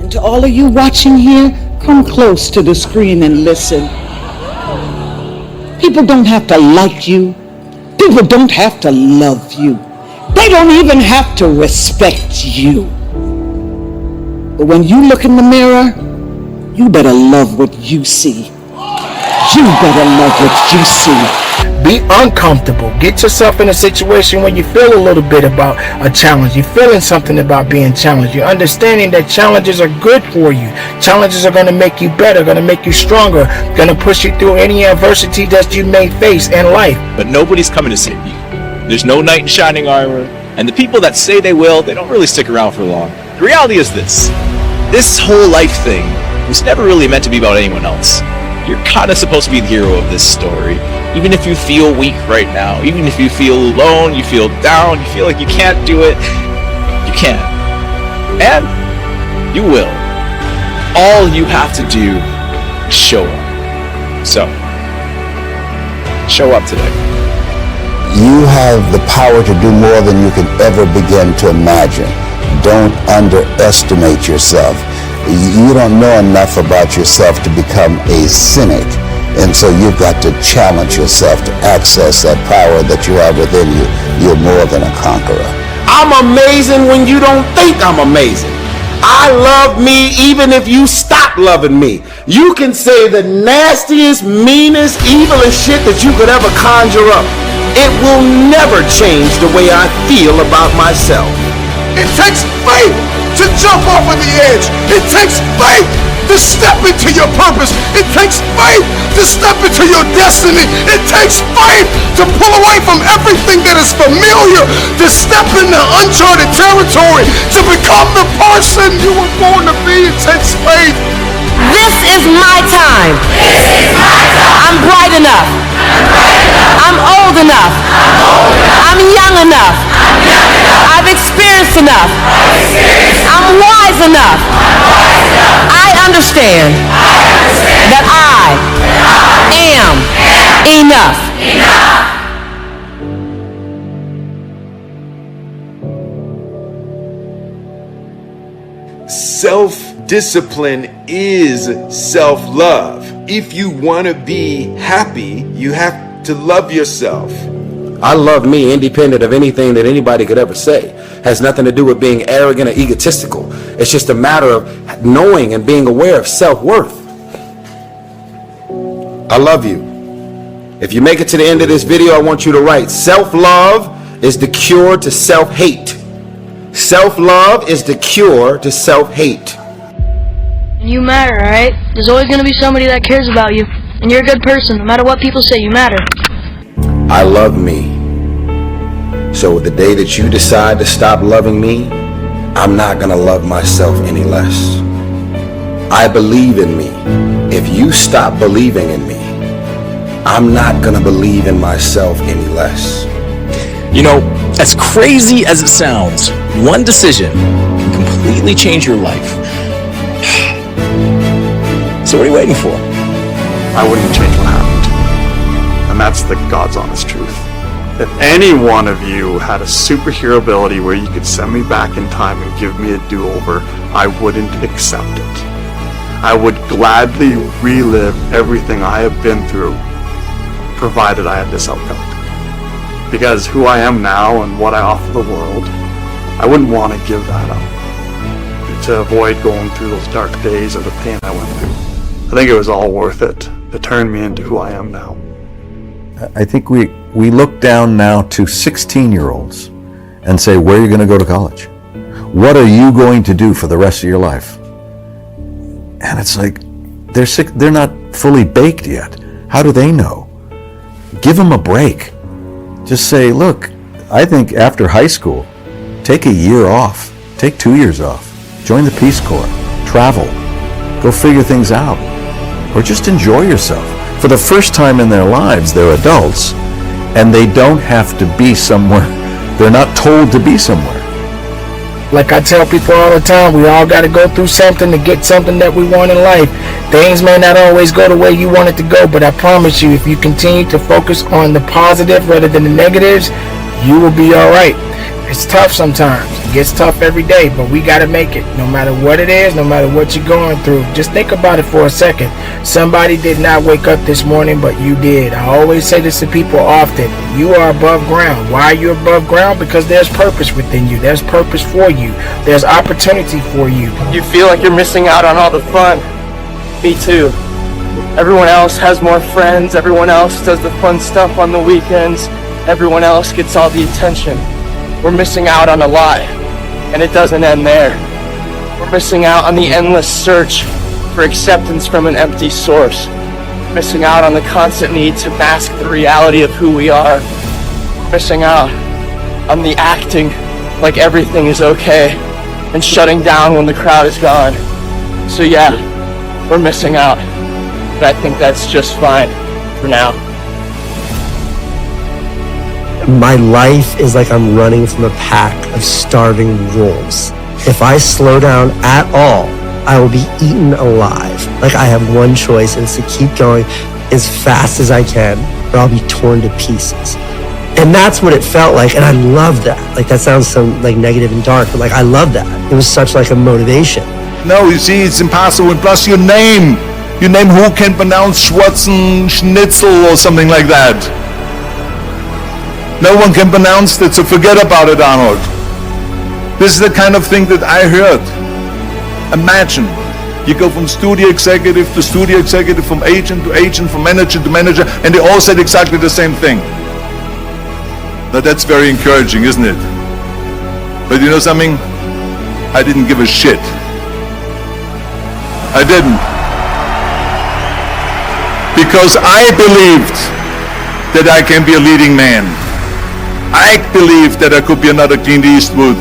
And to all of you watching here, come close to the screen and listen. People don't have to like you. People don't have to love you. They don't even have to respect you. But when you look in the mirror, you better love what you see. You better love what you see. Be uncomfortable. Get yourself in a situation where you feel a little bit about a challenge. You're feeling something about being challenged. You're understanding that challenges are good for you. Challenges are going to make you better, going to make you stronger, going to push you through any adversity that you may face in life. But nobody's coming to save you. There's no knight in shining armor. And the people that say they will, they don't really stick around for long. The reality is this whole life thing was never really meant to be about anyone else. You're kind of supposed to be the hero of this story. Even if you feel weak right now, even if you feel alone, you feel down, you feel like you can't do it, you can. And you will. All you have to do is show up. So, show up today. You have the power to do more than you can ever begin to imagine. Don't underestimate yourself. You don't know enough about yourself to become a cynic. And so you've got to challenge yourself to access that power that you have within you. You're more than a conqueror. I'm amazing when you don't think I'm amazing. I love me even if you stop loving me. You can say the nastiest, meanest, evilest shit that you could ever conjure up. It will never change the way I feel about myself. It takes faith to jump off of the edge. It takes faith to step into your purpose. It takes faith to step into your destiny. It takes faith to pull away from everything that is familiar, to step into uncharted territory, to become the person you were born to be. It takes faith. This is my time. I'm bright enough. I'm old enough. I'm young enough. I've experienced enough. I'm wise enough. I understand that I am enough. Self-discipline is self-love. If you want to be happy, you have to love yourself. I love me independent of anything that anybody could ever say. Has nothing to do with being arrogant or egotistical. It's just a matter of knowing and being aware of self-worth. I love you. If you make it to the end of this video, I want you to write, self-love is the cure to self-hate. Self-love is the cure to self-hate. You matter, right? There's always going to be somebody that cares about you. And you're a good person. No matter what people say, you matter. I love me. So the day that you decide to stop loving me, I'm not going to love myself any less. I believe in me. If you stop believing in me, I'm not going to believe in myself any less. You know, as crazy as it sounds, one decision can completely change your life. So what are you waiting for? I wouldn't change what happened. And that's the God's honest truth. If any one of you had a superhero ability where you could send me back in time and give me a do-over, I wouldn't accept it. I would gladly relive everything I have been through, provided I had this outcome. Because who I am now and what I offer the world, I wouldn't want to give that up to avoid going through those dark days or the pain I went through. I think it was all worth it to turn me into who I am now. I think we look down now to 16-year-olds and say, where are you going to go to college? What are you going to do for the rest of your life? And it's like, they're not fully baked yet. How do they know? Give them a break. Just say, look, I think after high school, take a year off, take 2 years off, join the Peace Corps, travel, go figure things out, or just enjoy yourself. For the first time in their lives, they're adults, and they don't have to be somewhere. They're not told to be somewhere. Like I tell people all the time, we all got to go through something to get something that we want in life. Things may not always go the way you want it to go, but I promise you, if you continue to focus on the positive rather than the negatives, you will be all right. It's tough sometimes. It gets tough every day, but we got to make it. No matter what it is, no matter what you're going through. Just think about it for a second. Somebody did not wake up this morning, but you did. I always say this to people often. You are above ground. Why are you above ground? Because there's purpose within you. There's purpose for you. There's opportunity for you. You feel like you're missing out on all the fun. Me too. Everyone else has more friends. Everyone else does the fun stuff on the weekends. Everyone else gets all the attention. We're missing out on a lot, and it doesn't end there. We're missing out on the endless search for acceptance from an empty source. We're missing out on the constant need to mask the reality of who we are. We're missing out on the acting like everything is okay and shutting down when the crowd is gone. So yeah, we're missing out, but I think that's just fine for now. My life is like I'm running from a pack of starving wolves. If I slow down at all, I will be eaten alive. Like I have one choice, and it's to keep going as fast as I can, or I'll be torn to pieces. And that's what it felt like, and I love that. Like that sounds so like negative and dark, but like I love that. It was such like a motivation. No, you see, it's impossible. And plus your name who can pronounce Schwarzen Schnitzel or something like that. No one can pronounce that, so forget about it, Arnold. This is the kind of thing that I heard. Imagine, you go from studio executive to studio executive, from agent to agent, from manager to manager, and they all said exactly the same thing. Now that's very encouraging, isn't it? But you know something? I didn't give a shit. I didn't. Because I believed that I can be a leading man. I believed that I could be another Clint Eastwood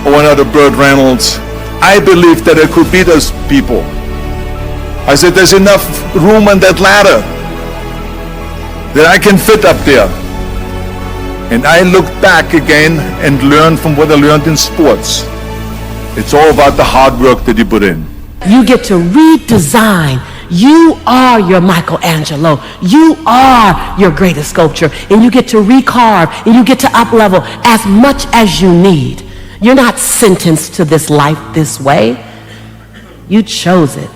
or another Burt Reynolds. I believed that I could be those people. I said there's enough room on that ladder that I can fit up there. And I looked back again and learned from what I learned in sports. It's all about the hard work that you put in. You get to redesign. You are your Michelangelo. You are your greatest sculpture. And you get to recarve and you get to up-level as much as you need. You're not sentenced to this life this way. You chose it.